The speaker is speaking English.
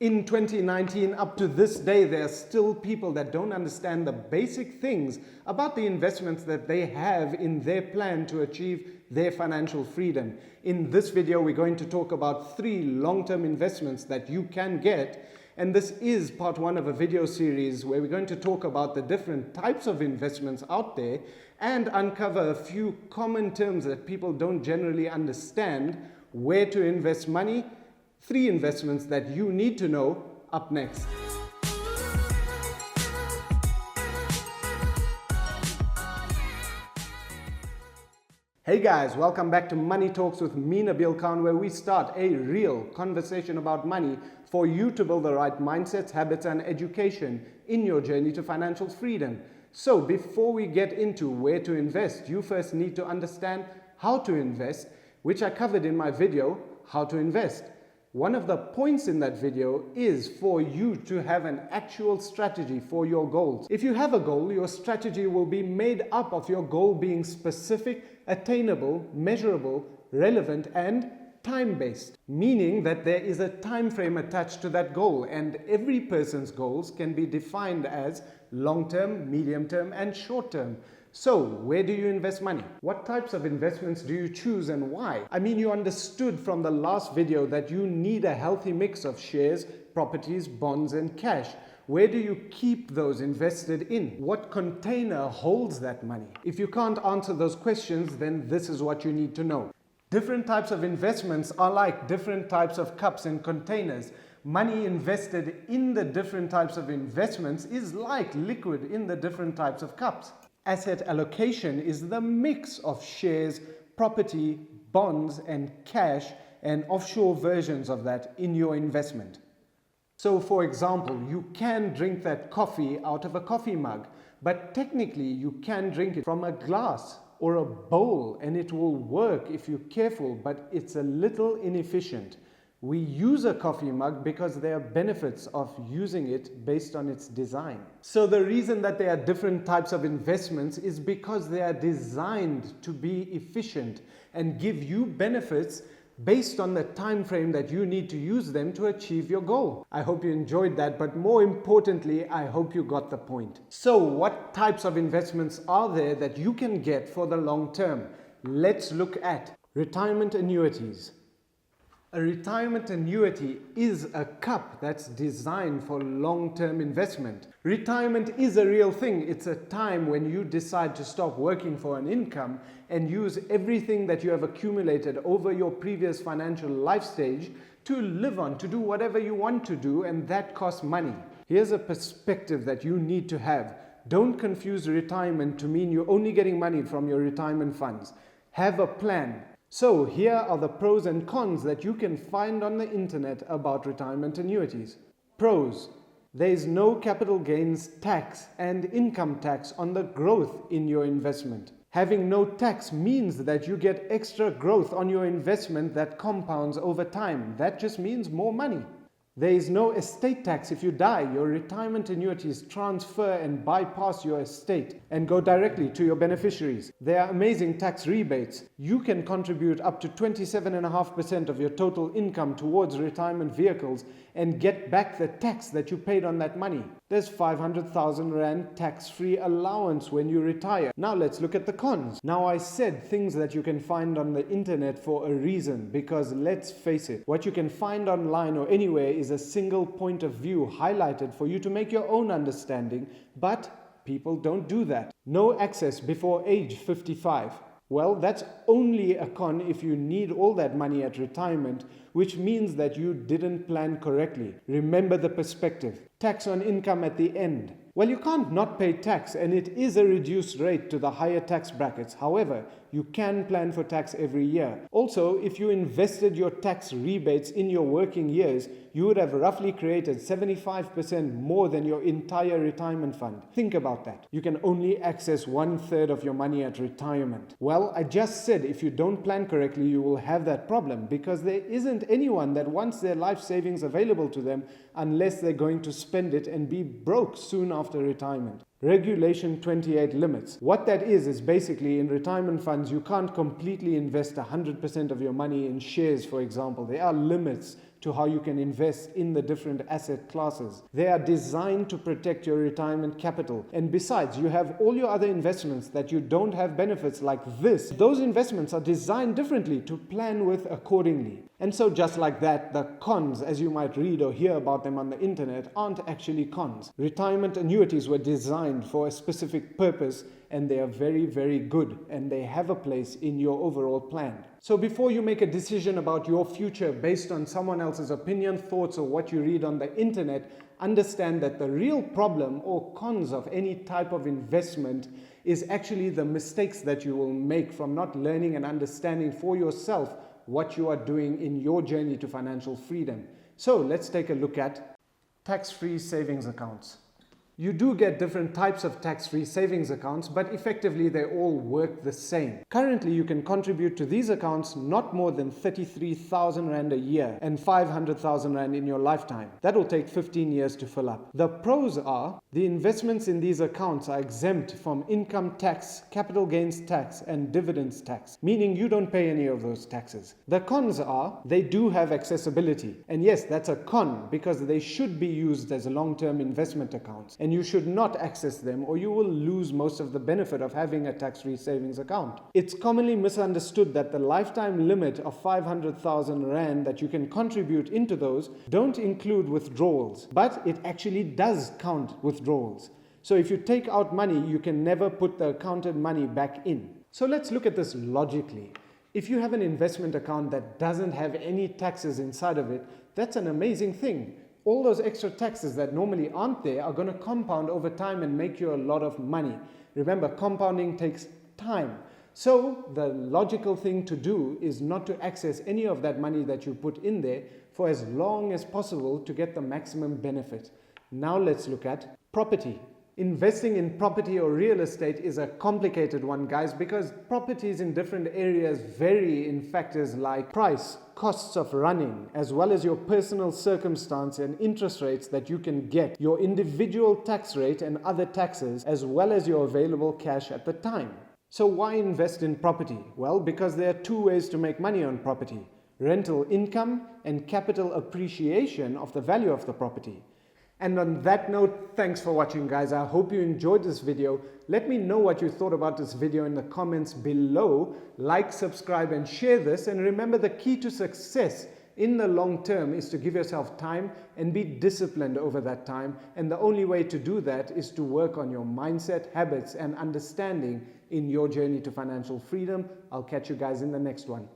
In 2019, up to this day, there are still people that don't understand the basic things about the investments that they have in their plan to achieve their financial freedom. In this video, we're going to talk about 3 long-term investments that you can get. And this is part 1 of a video series where we're going to talk about the different types of investments out there and uncover a few common terms that people don't generally understand, where to invest money. 3 investments that you need to know up next. Hey guys, welcome back to Money Talks with me, Nabeel Khan, where we start a real conversation about money for you to build the right mindsets, habits, and education in your journey to financial freedom. So before we get into where to invest, you first need to understand how to invest, which I covered in my video, How to Invest. One of the points in that video is for you to have an actual strategy for your goals. If you have a goal, your strategy will be made up of your goal being specific, attainable, measurable, relevant, and time-based, meaning that there is a time frame attached to that goal, and every person's goals can be defined as long-term, medium-term, and short-term. So, where do you invest money? What types of investments do you choose and why? I mean, you understood from the last video that you need a healthy mix of shares, properties, bonds, and cash. Where do you keep those invested in? What container holds that money? If you can't answer those questions, then this is what you need to know. Different types of investments are like different types of cups and containers. Money invested in the different types of investments is like liquid in the different types of cups. Asset allocation is the mix of shares, property, bonds, and cash, and offshore versions of that in your investment. So for example, you can drink that coffee out of a coffee mug, but technically you can drink it from a glass or a bowl, and it will work if you're careful, but it's a little inefficient. We use a coffee mug because there are benefits of using it based on its design. So the reason that there are different types of investments is because they are designed to be efficient and give you benefits based on the time frame that you need to use them to achieve your goal. I hope you enjoyed that, but more importantly, I hope you got the point. So what types of investments are there that you can get for the long term? Let's look at retirement annuities. A retirement annuity is a cup that's designed for long-term investment. Retirement is a real thing. It's a time when you decide to stop working for an income and use everything that you have accumulated over your previous financial life stage to live on, to do whatever you want to do, and that costs money. Here's a perspective that you need to have. Don't confuse retirement to mean you're only getting money from your retirement funds. Have a plan. So here are the pros and cons that you can find on the internet about retirement annuities. Pros: there is no capital gains tax and income tax on the growth in your investment. Having no tax means that you get extra growth on your investment that compounds over time. That just means more money. There is no estate tax if you die. Your retirement annuities transfer and bypass your estate and go directly to your beneficiaries. There are amazing tax rebates. You can contribute up to 27.5% of your total income towards retirement vehicles and get back the tax that you paid on that money. There's 500,000 Rand tax-free allowance when you retire. Now let's look at the cons. Now I said things that you can find on the internet for a reason, because let's face it, what you can find online or anywhere is a single point of view highlighted for you to make your own understanding, but people don't do that. No access before age 55. Well, that's only a con if you need all that money at retirement, which means that you didn't plan correctly. Remember the perspective. Tax on income at the end. Well, you can't not pay tax, and it is a reduced rate to the higher tax brackets. However, you can plan for tax every year. Also, if you invested your tax rebates in your working years, you would have roughly created 75% more than your entire retirement fund. Think about that. You can only access 1/3 of your money at retirement. Well, I just said if you don't plan correctly, you will have that problem, because there isn't anyone that wants their life savings available to them unless they're going to spend it and be broke soon after retirement. Regulation 28 limits. What that is basically in retirement funds, you can't completely invest 100% of your money in shares, for example. There are limits to how you can invest in the different asset classes. They are designed to protect your retirement capital. And besides, you have all your other investments that you don't have benefits like this. Those investments are designed differently to plan with accordingly. And so just like that, the cons, as you might read or hear about them on the internet, aren't actually cons. Retirement annuities were designed for a specific purpose, and they are very, very good, and they have a place in your overall plan. So before you make a decision about your future based on someone else's opinion, thoughts, or what you read on the internet, understand that the real problem or cons of any type of investment is actually the mistakes that you will make from not learning and understanding for yourself what you are doing in your journey to financial freedom. So let's take a look at tax-free savings accounts. You do get different types of tax-free savings accounts, but effectively they all work the same. Currently, you can contribute to these accounts not more than 33,000 Rand a year and 500,000 Rand in your lifetime. That will take 15 years to fill up. The pros are the investments in these accounts are exempt from income tax, capital gains tax, and dividends tax, meaning you don't pay any of those taxes. The cons are they do have accessibility. And yes, that's a con because they should be used as long-term investment accounts. And you should not access them or you will lose most of the benefit of having a tax-free savings account. It's commonly misunderstood that the lifetime limit of 500,000 Rand that you can contribute into those don't include withdrawals, but it actually does count withdrawals. So if you take out money, you can never put the accounted money back in. So let's look at this logically. If you have an investment account that doesn't have any taxes inside of it, that's an amazing thing. All those extra taxes that normally aren't there are going to compound over time and make you a lot of money. Remember, compounding takes time. So the logical thing to do is not to access any of that money that you put in there for as long as possible to get the maximum benefit. Now let's look at property. Investing in property or real estate is a complicated one, guys, because properties in different areas vary in factors like price, costs of running, as well as your personal circumstance and interest rates that you can get, your individual tax rate and other taxes, as well as your available cash at the time. So why invest in property? Well, because there are two ways to make money on property: rental income and capital appreciation of the value of the property. And on that note, thanks for watching, guys. I hope you enjoyed this video. Let me know what you thought about this video in the comments below. Like, subscribe, and share this. And remember, the key to success in the long term is to give yourself time and be disciplined over that time. And the only way to do that is to work on your mindset, habits, and understanding in your journey to financial freedom. I'll catch you guys in the next one.